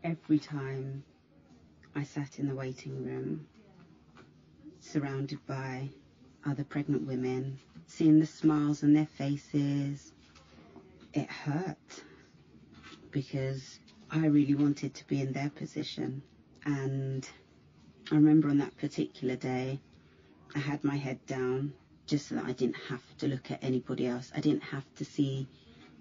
every time I sat in the waiting room, surrounded by other pregnant women, seeing the smiles on their faces, it hurt, because I really wanted to be in their position. And I remember on that particular day, I had my head down just so that I didn't have to look at anybody else. I didn't have to see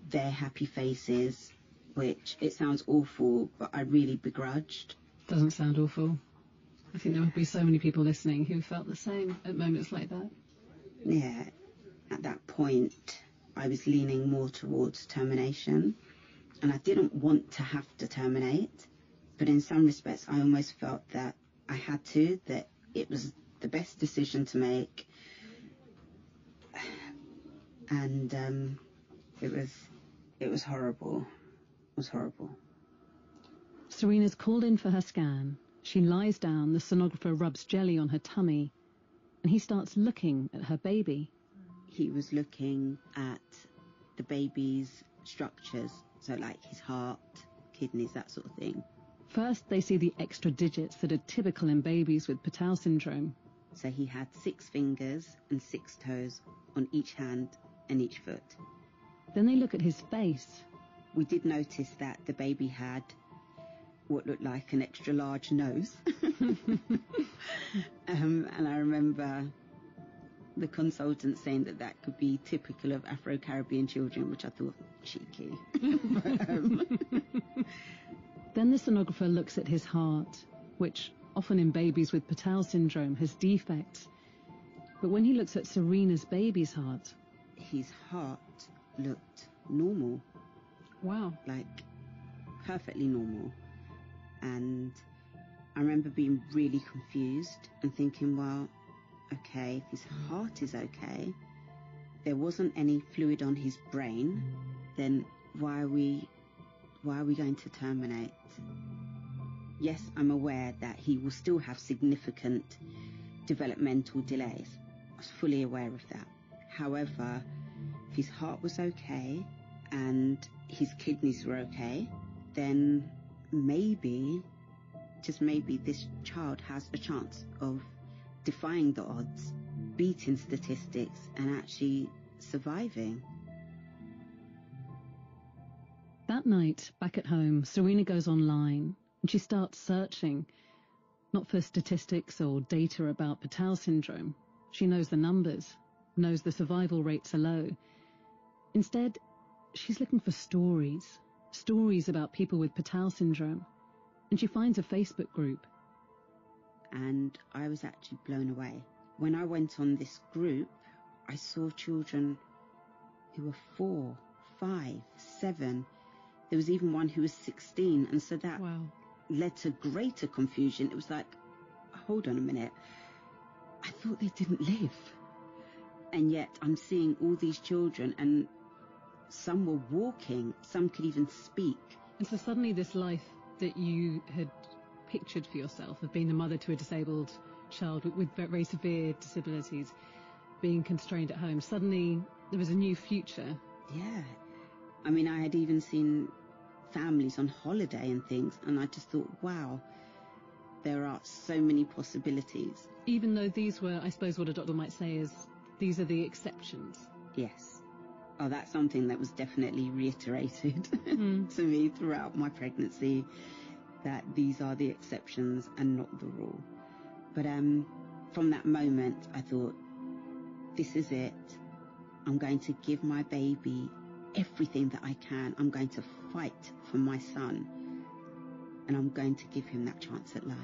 their happy faces, which, it sounds awful, but I really begrudged. Doesn't sound awful. I think there would be so many people listening who felt the same at moments like that. Yeah, at that point, I was leaning more towards termination, and I didn't want to have to terminate, but in some respects, I almost felt that I had to, that it was the best decision to make, and it was horrible. It was horrible. Serena's called in for her scan. She lies down, the sonographer rubs jelly on her tummy, and he starts looking at her baby. He was looking at the baby's structures, so like his heart, kidneys, that sort of thing. First, they see the extra digits that are typical in babies with Patau syndrome. So he had 6 fingers and 6 toes on each hand and each foot. Then they look at his face. We did notice that the baby had what looked like an extra large nose. And I remember the consultant saying that that could be typical of Afro-Caribbean children, which I thought cheeky. Then the sonographer looks at his heart, which often in babies with Patau syndrome has defects. But when he looks at Serena's baby's heart, his heart looked normal. Wow. Like perfectly normal. And I remember being really confused and thinking, well, okay, if his heart is okay, there wasn't any fluid on his brain, then why are we going to terminate? Yes, I'm aware that he will still have significant developmental delays. I was fully aware of that. However, if his heart was okay and his kidneys were okay, then maybe, just maybe, this child has a chance of defying the odds, beating statistics, and actually surviving. That night, back at home, Serena goes online and she starts searching, not for statistics or data about Patau syndrome. She knows the numbers, knows the survival rates are low. Instead, she's looking for stories about people with Patau syndrome, and she finds a Facebook group. And I was actually blown away. When I went on this group, I saw children who were 4, 5, 7. There was even one who was 16, and so that led to greater confusion. It was like, hold on a minute, I thought they didn't live. And yet I'm seeing all these children, and some were walking, some could even speak. And so suddenly this life that you had pictured for yourself of being the mother to a disabled child with very severe disabilities, being constrained at home, suddenly there was a new future. Yeah. I mean, I had even seen families on holiday and things, and I just thought, wow, there are so many possibilities. Even though these were, I suppose what a doctor might say is, these are the exceptions. Yes. Oh, that's something that was definitely reiterated to me throughout my pregnancy, that these are the exceptions and not the rule. But from that moment, I thought, this is it. I'm going to give my baby everything that I can. I'm going to fight for my son, and I'm going to give him that chance at life.